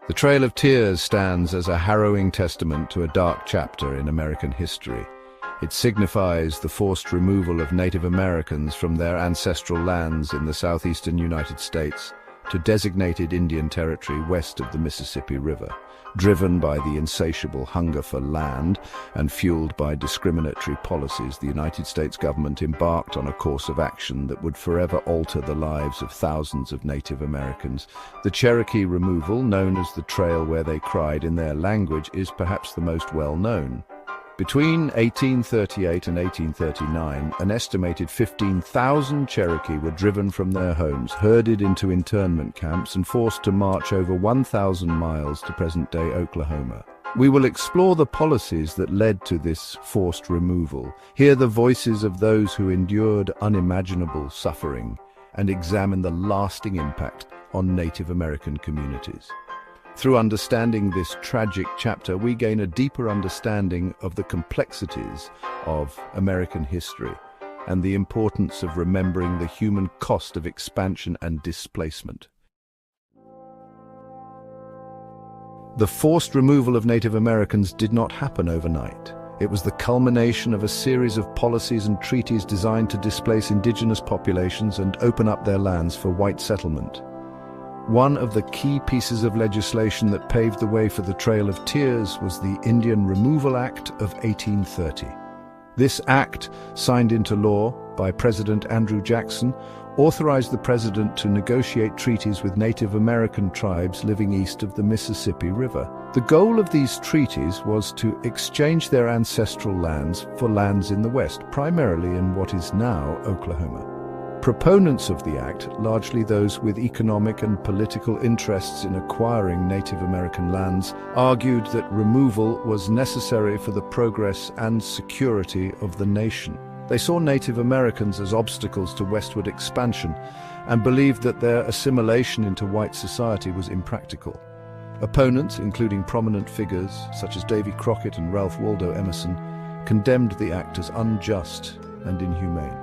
The Trail of Tears stands as a harrowing testament to a dark chapter in American history. It signifies the forced removal of Native Americans from their ancestral lands in the southeastern United States to designated Indian Territory west of the Mississippi River. Driven by the insatiable hunger for land and fueled by discriminatory policies, the United States government embarked on a course of action that would forever alter the lives of thousands of Native Americans. The Cherokee removal, known as the Trail Where They Cried in their language, is perhaps the most well-known. Between 1838 and 1839, an estimated 15,000 Cherokee were driven from their homes, herded into internment camps, and forced to march over 1,000 miles to present-day Oklahoma. We will explore the policies that led to this forced removal, hear the voices of those who endured unimaginable suffering, and examine the lasting impact on Native American communities. Through understanding this tragic chapter, we gain a deeper understanding of the complexities of American history and the importance of remembering the human cost of expansion and displacement. The forced removal of Native Americans did not happen overnight. It was the culmination of a series of policies and treaties designed to displace indigenous populations and open up their lands for white settlement. One of the key pieces of legislation that paved the way for the Trail of Tears was the Indian Removal Act of 1830. This act, signed into law by President Andrew Jackson, authorized the president to negotiate treaties with Native American tribes living east of the Mississippi River. The goal of these treaties was to exchange their ancestral lands for lands in the West, primarily in what is now Oklahoma. Proponents of the act, largely those with economic and political interests in acquiring Native American lands, argued that removal was necessary for the progress and security of the nation. They saw Native Americans as obstacles to westward expansion and believed that their assimilation into white society was impractical. Opponents, including prominent figures such as Davy Crockett and Ralph Waldo Emerson, condemned the act as unjust and inhumane.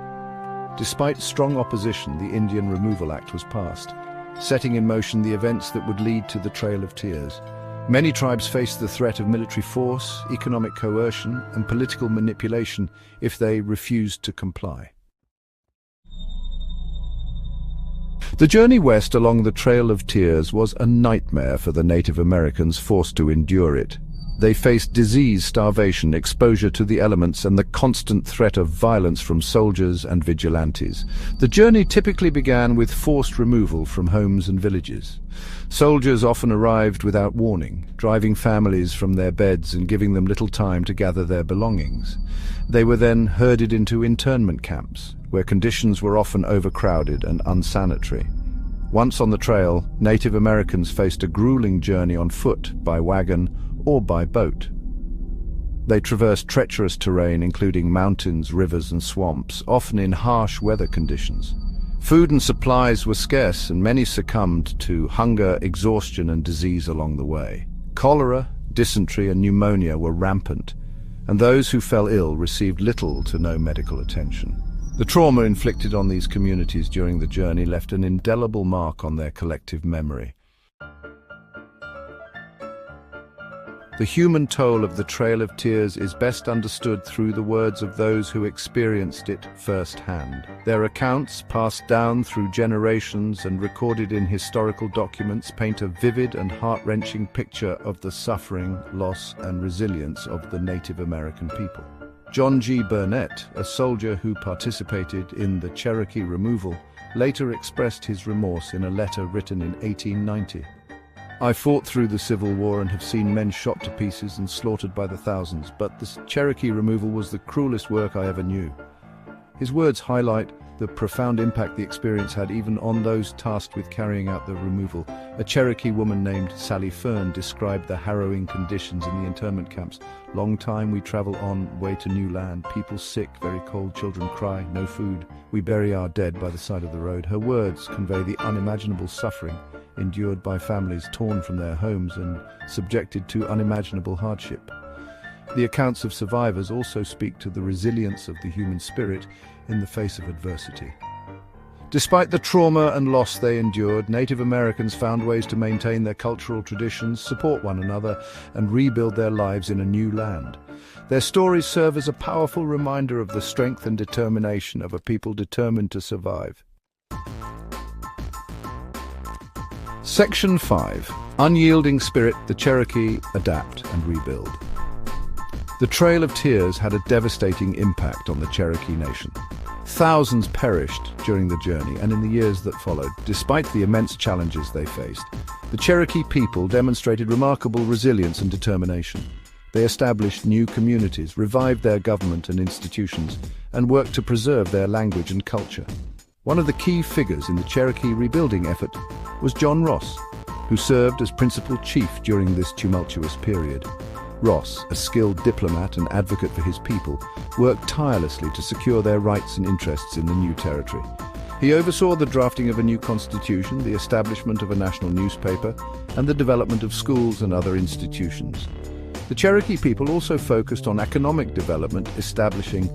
Despite strong opposition, the Indian Removal Act was passed, setting in motion the events that would lead to the Trail of Tears. Many tribes faced the threat of military force, economic coercion, and political manipulation if they refused to comply. The journey west along the Trail of Tears was a nightmare for the Native Americans forced to endure it. They faced disease, starvation, exposure to the elements, and the constant threat of violence from soldiers and vigilantes. The journey typically began with forced removal from homes and villages. Soldiers often arrived without warning, driving families from their beds and giving them little time to gather their belongings. They were then herded into internment camps, where conditions were often overcrowded and unsanitary. Once on the trail, Native Americans faced a grueling journey on foot, by wagon, or by boat. They traversed treacherous terrain including mountains, rivers and swamps, often in harsh weather conditions. Food and supplies were scarce and many succumbed to hunger, exhaustion and disease along the way. Cholera, dysentery and pneumonia were rampant, and those who fell ill received little to no medical attention. The trauma inflicted on these communities during the journey left an indelible mark on their collective memory. The human toll of the Trail of Tears is best understood through the words of those who experienced it firsthand. Their accounts, passed down through generations and recorded in historical documents, paint a vivid and heart-wrenching picture of the suffering, loss and resilience of the Native American people. John G. Burnett, a soldier who participated in the Cherokee removal, later expressed his remorse in a letter written in 1890. "I fought through the Civil War and have seen men shot to pieces and slaughtered by the thousands, but the Cherokee removal was the cruelest work I ever knew." His words highlight the profound impact the experience had even on those tasked with carrying out the removal. A Cherokee woman named Sally Fern described the harrowing conditions in the internment camps. "Long time we travel on, way to new land, people sick, very cold, children cry, no food. We bury our dead by the side of the road." Her words convey the unimaginable suffering endured by families torn from their homes and subjected to unimaginable hardship. The accounts of survivors also speak to the resilience of the human spirit in the face of adversity. Despite the trauma and loss they endured, Native Americans found ways to maintain their cultural traditions, support one another, and rebuild their lives in a new land. Their stories serve as a powerful reminder of the strength and determination of a people determined to survive. Section 5. Unyielding Spirit, the Cherokee Adapt and Rebuild. The Trail of Tears had a devastating impact on the Cherokee Nation. Thousands perished during the journey and in the years that followed. Despite the immense challenges they faced, the Cherokee people demonstrated remarkable resilience and determination. They established new communities, revived their government and institutions, and worked to preserve their language and culture. One of the key figures in the Cherokee rebuilding effort was John Ross, who served as principal chief during this tumultuous period. Ross, a skilled diplomat and advocate for his people, worked tirelessly to secure their rights and interests in the new territory. He oversaw the drafting of a new constitution, the establishment of a national newspaper, and the development of schools and other institutions. The Cherokee people also focused on economic development, establishing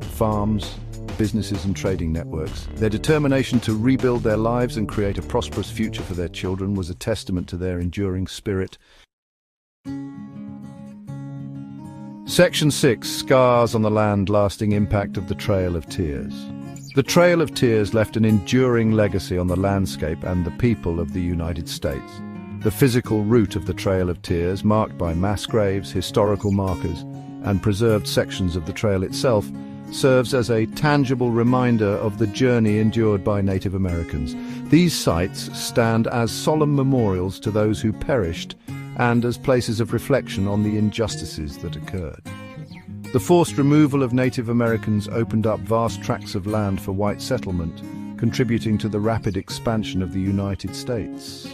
farms, businesses and trading networks. Their determination to rebuild their lives and create a prosperous future for their children was a testament to their enduring spirit. Section 6. Scars on the Land, Lasting Impact of the Trail of Tears. The Trail of Tears left an enduring legacy on the landscape and the people of the United States. The physical route of the Trail of Tears, marked by mass graves, historical markers, and preserved sections of the trail itself, serves as a tangible reminder of the journey endured by Native Americans. These sites stand as solemn memorials to those who perished and as places of reflection on the injustices that occurred. The forced removal of Native Americans opened up vast tracts of land for white settlement, contributing to the rapid expansion of the United States.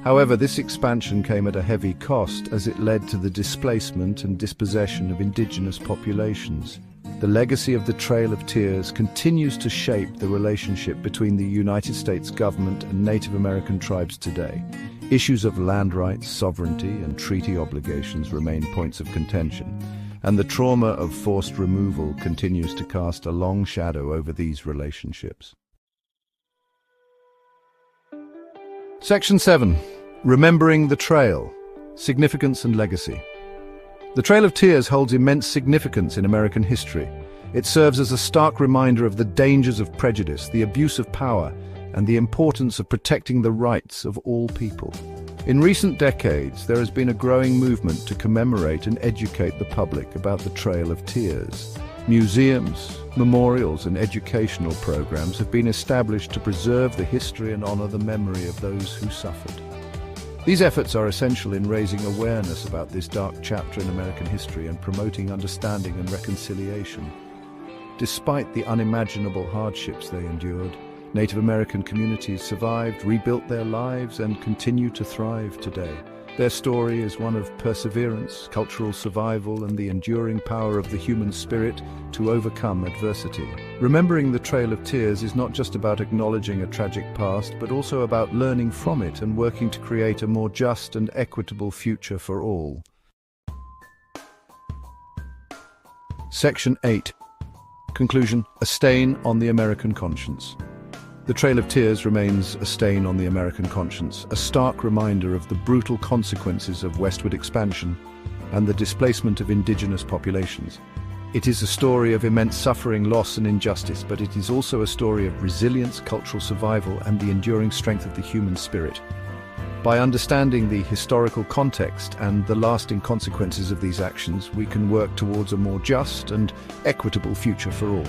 However, this expansion came at a heavy cost as it led to the displacement and dispossession of indigenous populations. The legacy of the Trail of Tears continues to shape the relationship between the United States government and Native American tribes today. Issues of land rights, sovereignty, and treaty obligations remain points of contention, and the trauma of forced removal continues to cast a long shadow over these relationships. Section 7. Remembering the Trail, Significance and Legacy. The Trail of Tears holds immense significance in American history. It serves as a stark reminder of the dangers of prejudice, the abuse of power, and the importance of protecting the rights of all people. In recent decades, there has been a growing movement to commemorate and educate the public about the Trail of Tears. Museums, memorials, and educational programs have been established to preserve the history and honor the memory of those who suffered. These efforts are essential in raising awareness about this dark chapter in American history and promoting understanding and reconciliation. Despite the unimaginable hardships they endured, Native American communities survived, rebuilt their lives, and continue to thrive today. Their story is one of perseverance, cultural survival, and the enduring power of the human spirit to overcome adversity. Remembering the Trail of Tears is not just about acknowledging a tragic past, but also about learning from it and working to create a more just and equitable future for all. Section 8. Conclusion: A stain on the American conscience. The Trail of Tears remains a stain on the American conscience, a stark reminder of the brutal consequences of westward expansion and the displacement of indigenous populations. It is a story of immense suffering, loss, and injustice, but it is also a story of resilience, cultural survival, and the enduring strength of the human spirit. By understanding the historical context and the lasting consequences of these actions, we can work towards a more just and equitable future for all.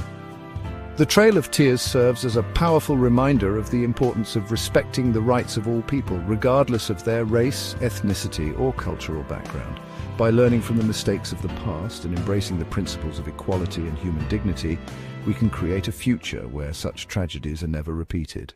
The Trail of Tears serves as a powerful reminder of the importance of respecting the rights of all people, regardless of their race, ethnicity, or cultural background. By learning from the mistakes of the past and embracing the principles of equality and human dignity, we can create a future where such tragedies are never repeated.